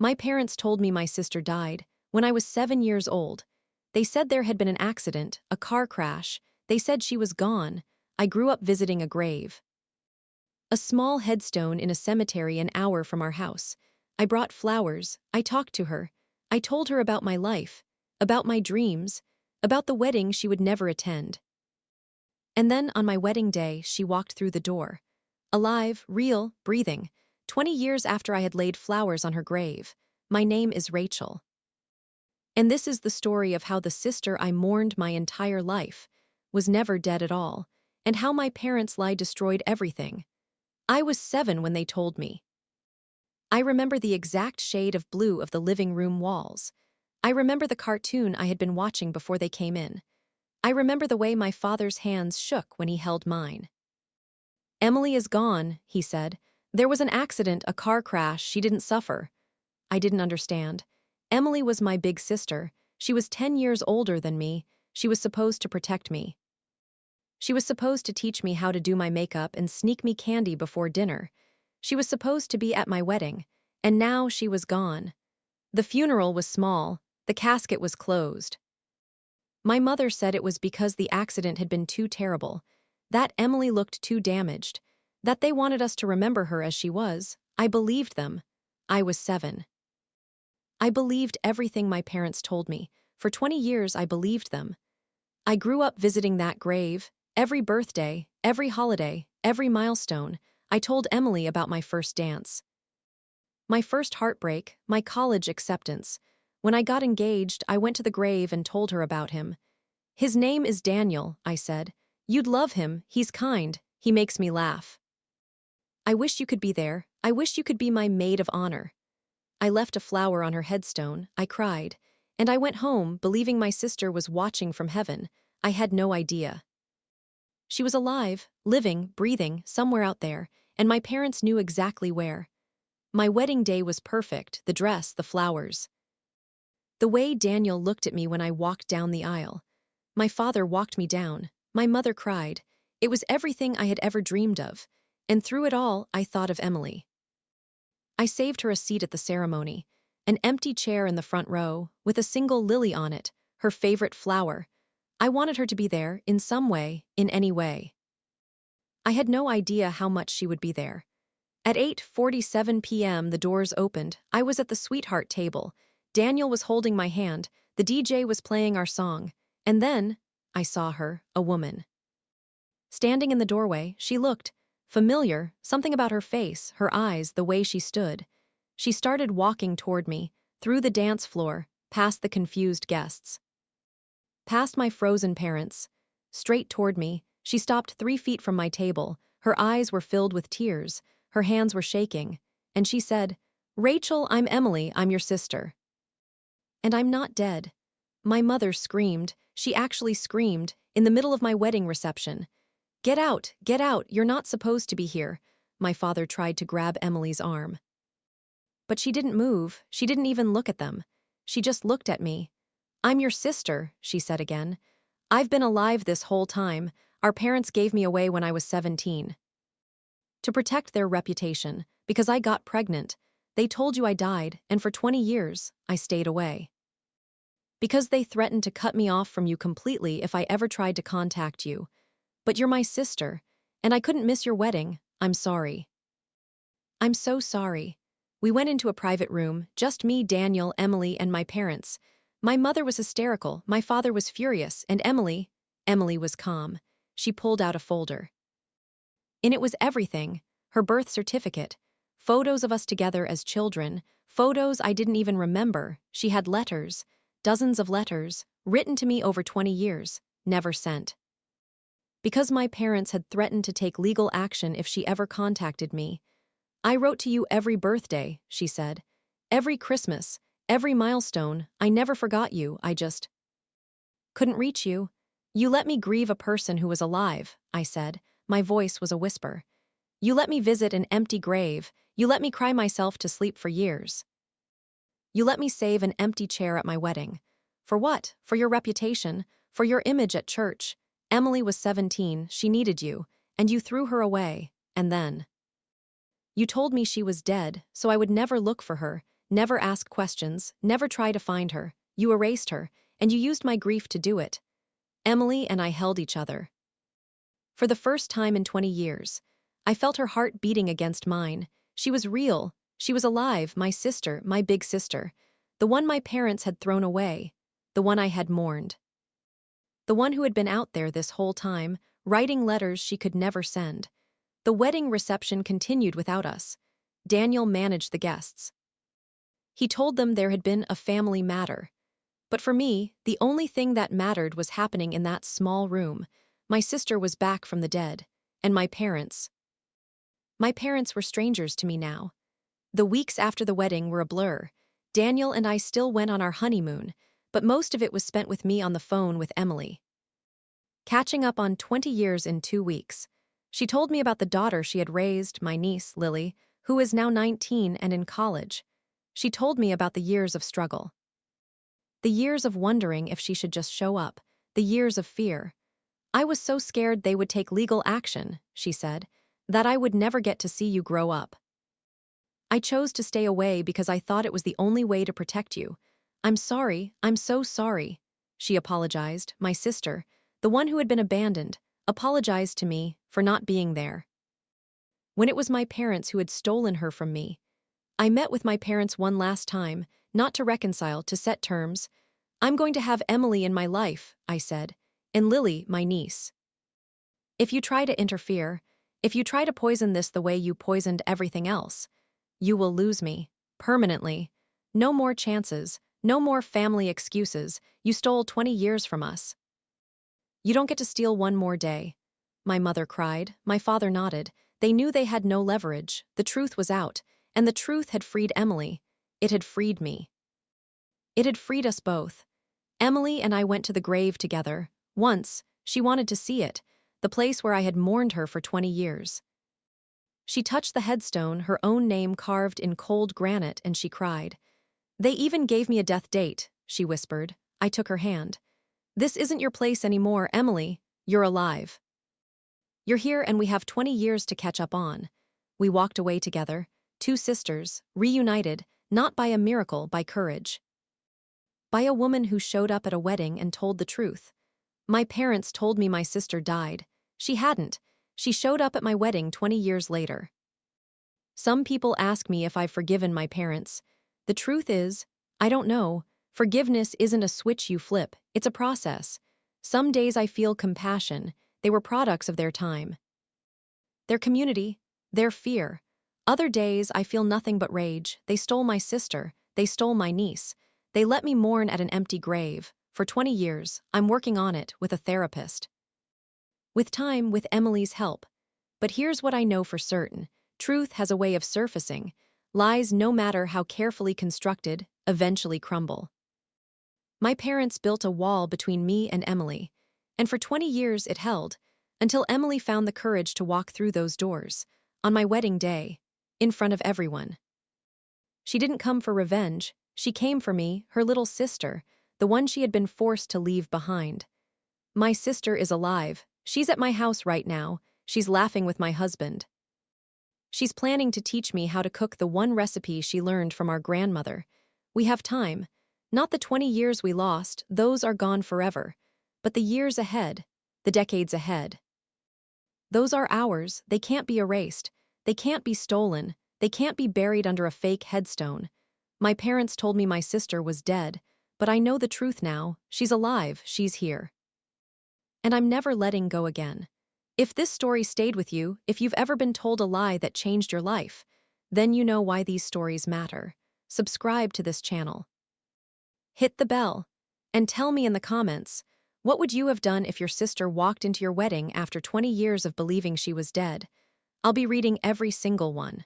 My parents told me my sister died when I was 7 years old. They said there had been an accident, a car crash. They said she was gone. I grew up visiting a grave. A small headstone in a cemetery an hour from our house. I brought flowers. I talked to her. I told her about my life, about my dreams, about the wedding she would never attend. And then, on my wedding day, she walked through the door. Alive, real, breathing. 20 years after I had laid flowers on her grave. My name is Rachel. And this is the story of how the sister I mourned my entire life was never dead at all, and how my parents' lie destroyed everything. I was 7 when they told me. I remember the exact shade of blue of the living room walls. I remember the cartoon I had been watching before they came in. I remember the way my father's hands shook when he held mine. "Emily is gone," he said. "There was an accident, a car crash, she didn't suffer." I didn't understand. Emily was my big sister. She was 10 years older than me. She was supposed to protect me. She was supposed to teach me how to do my makeup and sneak me candy before dinner. She was supposed to be at my wedding, and now she was gone. The funeral was small. The casket was closed. My mother said it was because the accident had been too terrible, that Emily looked too damaged, that they wanted us to remember her as she was. I believed them. I was 7. I believed everything my parents told me. For 20 years, I believed them. I grew up visiting that grave. Every birthday, every holiday, every milestone, I told Emily about my first dance. My first heartbreak, my college acceptance. When I got engaged, I went to the grave and told her about him. "His name is Daniel," I said. "You'd love him. He's kind. He makes me laugh." "I wish you could be there. I wish you could be my maid of honor." I left a flower on her headstone. I cried. And I went home, believing my sister was watching from heaven. I had no idea. She was alive, living, breathing, somewhere out there, and my parents knew exactly where. My wedding day was perfect, the dress, the flowers. The way Daniel looked at me when I walked down the aisle. My father walked me down. My mother cried. It was everything I had ever dreamed of. And through it all, I thought of Emily. I saved her a seat at the ceremony, an empty chair in the front row, with a single lily on it, her favorite flower. I wanted her to be there, in some way, in any way. I had no idea how much she would be there. At 8:47 p.m. the doors opened. I was at the sweetheart table. Daniel was holding my hand. The DJ was playing our song. And then, I saw her, a woman. Standing in the doorway, she looked familiar, something about her face, her eyes, the way she stood. She started walking toward me, through the dance floor, past the confused guests. Past my frozen parents. Straight toward me, she stopped 3 feet from my table. Her eyes were filled with tears. Her hands were shaking. And she said, "Rachel, I'm Emily, I'm your sister. And I'm not dead." My mother screamed. She actually screamed, in the middle of my wedding reception. Get out, you're not supposed to be here." My father tried to grab Emily's arm. But she didn't move, she didn't even look at them. She just looked at me. "I'm your sister," she said again. "I've been alive this whole time. Our parents gave me away when I was 17. To protect their reputation, because I got pregnant. They told you I died, and for 20 years, I stayed away. Because they threatened to cut me off from you completely if I ever tried to contact you. But you're my sister, and I couldn't miss your wedding. I'm sorry." "I'm so sorry." We went into a private room, just me, Daniel, Emily, and my parents. My mother was hysterical, my father was furious, and Emily was calm. She pulled out a folder. In it was everything, her birth certificate, photos of us together as children, photos I didn't even remember. She had letters, dozens of letters, written to me over 20 years, never sent. Because my parents had threatened to take legal action if she ever contacted me. "I wrote to you every birthday," she said. "Every Christmas, every milestone. I never forgot you, I just couldn't reach you. You let me grieve a person who was alive," I said. My voice was a whisper. "You let me visit an empty grave. You let me cry myself to sleep for years. You let me save an empty chair at my wedding. For what? For your reputation, for your image at church. Emily was 17, she needed you, and you threw her away, and then. You told me she was dead, so I would never look for her, never asked questions, never tried to find her. You erased her, and you used my grief to do it. Emily and I held each other. For the first time in 20 years, I felt her heart beating against mine. She was real. She was alive, my sister, my big sister. The one my parents had thrown away. The one I had mourned. The one who had been out there this whole time, writing letters she could never send. The wedding reception continued without us. Daniel managed the guests. He told them there had been a family matter. But for me, the only thing that mattered was happening in that small room. My sister was back from the dead. And my parents. My parents were strangers to me now. The weeks after the wedding were a blur. Daniel and I still went on our honeymoon, but most of it was spent with me on the phone with Emily. Catching up on 20 years in 2 weeks. She told me about the daughter she had raised, my niece, Lily, who is now 19 and in college. She told me about the years of struggle. The years of wondering if she should just show up. The years of fear. I was so scared they would take legal action, she said, that I would never get to see you grow up. I chose to stay away because I thought it was the only way to protect you. I'm sorry, I'm so sorry. She apologized, my sister, the one who had been abandoned, apologized to me for not being there. When it was my parents who had stolen her from me, I met with my parents one last time, not to reconcile, to set terms. I'm going to have Emily in my life, I said, and Lily, my niece. If you try to interfere, if you try to poison this the way you poisoned everything else, you will lose me, permanently. No more chances, no more family excuses. You stole 20 years from us. You don't get to steal one more day. My mother cried, my father nodded. They knew they had no leverage. The truth was out, and the truth had freed Emily. It had freed me. It had freed us both. Emily and I went to the grave together. Once, she wanted to see it, the place where I had mourned her for 20 years. She touched the headstone, her own name carved in cold granite, and she cried. They even gave me a death date, she whispered. I took her hand. This isn't your place anymore, Emily. You're alive. You're here and we have 20 years to catch up on. We walked away together, two sisters, reunited, not by a miracle, by courage. By a woman who showed up at a wedding and told the truth. My parents told me my sister died. She hadn't. She showed up at my wedding 20 years later. Some people ask me if I've forgiven my parents. The truth is, I don't know. Forgiveness isn't a switch you flip, it's a process. Some days I feel compassion. They were products of their time. Their community, their fear. Other days I feel nothing but rage. They stole my sister. They stole my niece. They let me mourn at an empty grave. For 20 years, I'm working on it with a therapist. With time, with Emily's help. But here's what I know for certain. Truth has a way of surfacing. Lies, no matter how carefully constructed, eventually crumble. My parents built a wall between me and Emily, and for 20 years it held, until Emily found the courage to walk through those doors, on my wedding day, in front of everyone. She didn't come for revenge, she came for me, her little sister, the one she had been forced to leave behind. My sister is alive, she's at my house right now, she's laughing with my husband. She's planning to teach me how to cook the one recipe she learned from our grandmother. We have time. Not the 20 years we lost, those are gone forever. But the years ahead, the decades ahead. Those are ours, they can't be erased. They can't be stolen. They can't be buried under a fake headstone. My parents told me my sister was dead, but I know the truth now. She's alive, she's here. And I'm never letting go again. If this story stayed with you, if you've ever been told a lie that changed your life, then you know why these stories matter. Subscribe to this channel. Hit the bell. And tell me in the comments, what would you have done if your sister walked into your wedding after 20 years of believing she was dead? I'll be reading every single one.